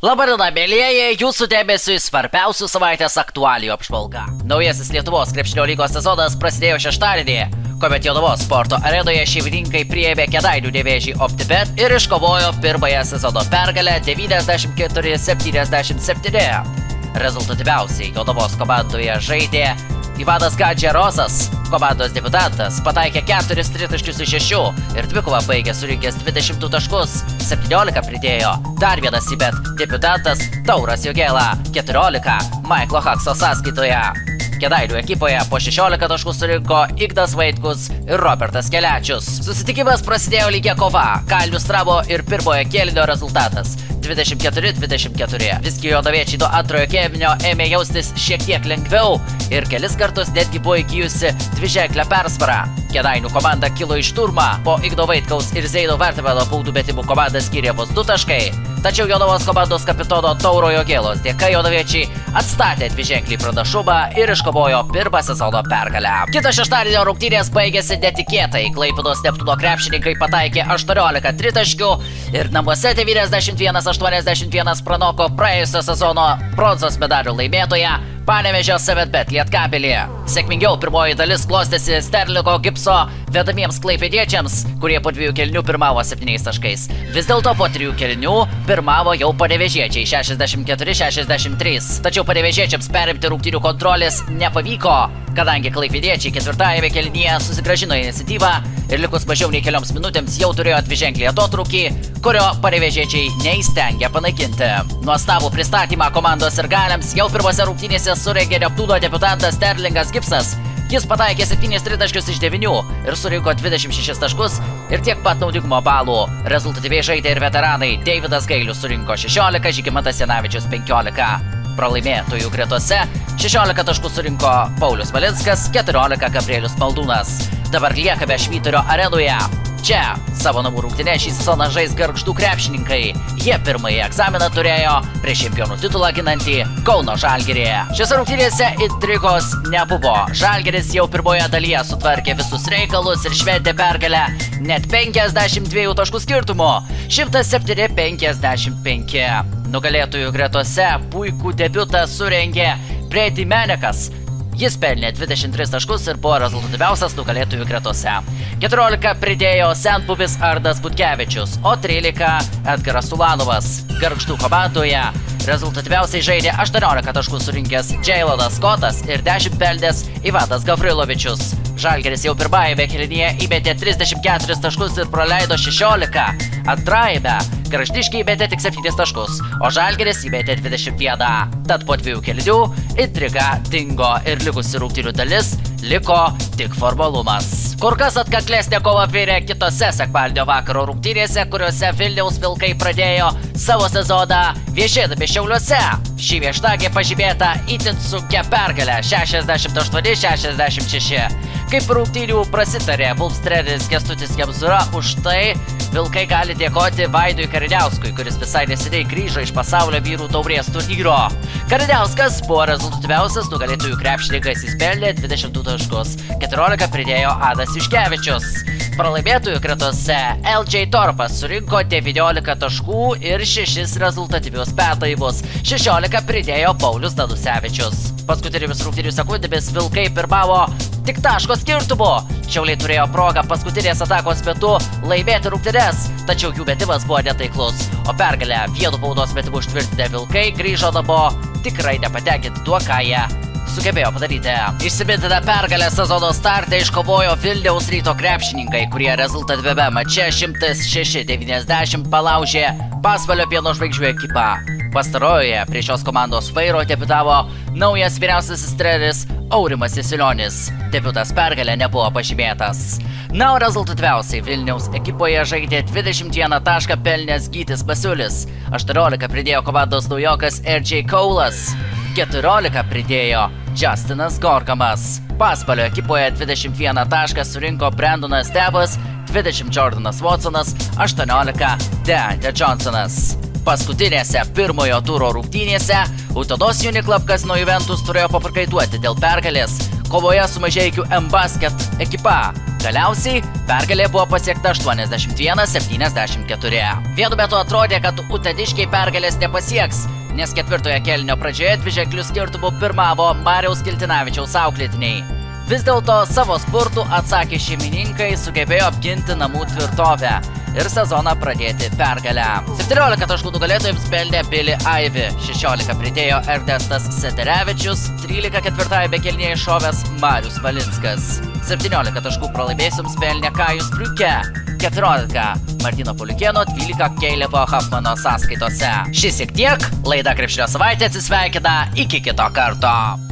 Labadiena, mėlyjeji, jūsų dėmesiui svarbiausių savaitės aktualijų apžvalga. Naujasis Lietuvos krepšinio lygos sezonas prasidėjo šeštadienį, kuomet Jonavos sporto arenoje šeimininkai priėmė Kėdainių Nevėžį OptiBet ir iškovojo pirmąją sezono pergalę 94-77. Rezultatyviausiai Jonavos komandoje žaidė Ivanas Gadžerosas, komandos debiutantas, pataikė 4 tritaškius iš 6 ir dvikovą baigė surinkęs 22 taškus, 17 pridėjo. Dar vienas IBET debiutantas Tauras Jogėla, 14 Maiklo Hakso sąskaitoje. Kėdainių ekipoje po 16 taškų surinko Ignas Vaitkus ir Robertas Kelečius. Susitikimas prasidėjo lygia kova, Kalnius Trabo ir pirmojo kėlinio rezultatas 24-24. Visgi jonaviečiai nuo antrojo kėlinio ėmė jaustis šiek tiek lengviau ir kelis kartus netgi buvo įgijusi dviženklę persvarą. Kėdainių komanda kilo iš šturmą, po Igno Vaitkaus ir Zeino Vertemeno baudų metimų komanda skyrė vos 2 taškai. Tačiau Jonavos komandos kapitono Tauro Jogėlos dėka jonaviečiai atstatė dviženklį pranašumą ir iškovojo pirmą sezono pergalę. Kito šeštadienio rungtynės baigėsi netikėtai. Klaipėdos Neptūno krepšininkai pataikė 18 tritaškių ir namuose 91-81 pranoko praėjusio sezono bronzos medalių laimėtoją Panevėžio Sevetbet Lietkabelį. Sėkmingiau pirmoji dalis klostėsi Sterlingo Gipso vedamiems klaipėdiečiams, kurie po 2 kėlinių pirmavo 7 taškais. Vis dėlto po 3 kėlinių pirmavo jau panevėžiečiai 64-63. Tačiau panevėžiečiams perimti rungtynių kontrolės nepavyko, kadangi klaipėdiečiai ketvirtajame kėlinyje susigrąžino iniciatyvą ir likus mažiau nei kelioms minutėms jau turėjo dviženklį atotrūkį, kurio panevėžiečiai neįstengė panaikinti. Nuostabų pristatymą komandos sirgaliams jau pirmose rungtynėse surengė Neptūno debiutantas Sterlingas Gipsas. Jis pataikė 7 tritaškius iš 9 ir surinko 26 taškus ir tiek pat naudingumo balų. Rezultatyviai žaidė ir veteranai. Deividas Gailius surinko 16, Žygimantas Janavičius 15. Pralaimėtojų gretose 16 taškų surinko Paulius Valinskas, 14 Gabrielius Maldūnas. Dabar liekame Švyturio arenoje. Čia savo namų rungtyne šį sezoną žais Gargždų krepšininkai. Jie pirmąjį egzaminą turėjo prieš čempionų titulą ginantį Kauno Žalgirį. Šiose rungtynėse intrigos nebuvo. Žalgiris jau pirmoje dalyje sutvarkė visus reikalus ir šventė pergalę net 52 taškų skirtumu. 107-55. Nugalėtojų gretose puikų debiutą surengė Brady Menekas. Jis pelnė 23 taškus ir buvo rezultatyviausias nugalėtojų gretose. 14 pridėjo senbuvis Ardas Butkevičius, o 13 Edgaras Ulanovas. Gargždų komandoje rezultatyviausiai žaidė 18 taškų surinkęs Jailonas Skotas ir 10 pelnęs Ivanas Gavrilovičius. Žalgiris jau pirmajame kėlinyje įmetė 34 taškus ir praleido 16. Antrajame Gargždiškiai įmetė tik 7 taškus, o Žalgiris įmetė 21. Tad po 2 kėlinių intriga dingo ir likusi rungtynių dalis liko tik formalumas. Kur kas atkaklesnė kova virė kitose sekmadienio vakaro rungtynėse, kuriuose Vilniaus Vilkai pradėjo savo sezoną viešėdami Šiauliuose. Šį viešnagę pažymėta itin sunkia pergalė 68-66. Kaip rungtynių prasitarė Vulfs treneris Kęstutis Kemzūra, už tai Vilkai gali dėkoti Vaidui Kariniauskui, kuris visai neseniai grįžo iš pasaulio vyrų taurės turnyro. Kariniauskas buvo rezultatyviausias nugalėtojų krepšininkas, jis pelnė 22 taškus, 14 pridėjo Adas Juškevičius. Pralaimėtojų gretose LJ Torpas surinko 19 taškų ir 6 rezultatyvius perdavimus, 16 pridėjo Paulius Danusevičius. Paskutinėmis rungtynių sekundėmis Vilkai pirmavo tik taško skirtumu. Šiauliai turėjo progą paskutinės atakos metu laimėti rungtynes, tačiau jų metimas buvo netaiklus, o pergalę vienu baudos metimu užtvirtinę Vilkai grįžo namo tikrai nepatenkinti tuo, ką jie sugebėjo padaryti. Įsimintiną pergalę sezono starte iškovojo Vilniaus Ryto krepšininkai, kurie rezultatyviame mače 106-90 palaužė Pasvalio Pieno žvaigždžių ekipą. Pastarojoje prie šios komandos vairo debiutavo naujas vyriausiasis treneris Aurimas Jasilionis. Debiutas pergalė nebuvo pažymėtas. Na, o rezultatyviausiai Vilniaus ekipoje žaidė 21 tašką pelnęs Gytis Basiulis, 18 pridėjo komandos naujokas RJ Kaulas, 14 pridėjo Justinas Gorgamas. Pasvalio ekipoje 21 tašką surinko Brandonas Tebas, 20 Jordanas Watsonas, 18 Deante Johnsonas. Paskutinėse pirmojo turo rungtynėse Utenos Uniklubas nuo Juventus turėjo paprakaituoti dėl pergalės kovoje su Mažeikių M-Basket ekipa. Galiausiai pergalė buvo pasiekta 81-74. Vienu metu atrodė, kad uteniškiai pergalės nepasieks, nes ketvirtojo kėlinio pradžioje dviženklių skirtumų pirmavo Mariaus Kiltinavičiaus auklėtiniai. Vis dėlto savo spurtų atsakė šeimininkai sugebėjo apginti namų tvirtovę ir sezoną pradėti pergalę. 17 taškų nugalėtojams pelnė Billy Ivy, 16 pridėjo Ernestas Sederevičius, 13 ketvirtajame kėlinyje iššovęs Marius Valinskas. 17 taškų pralaimėjusiams pelnė Kajus Briuke, 14 Martino Poliukėno, 12 Keilevo Hafmano sąskaitose. Šis tiek, laida Krepšinio savaitė atsisveikina, iki kito karto.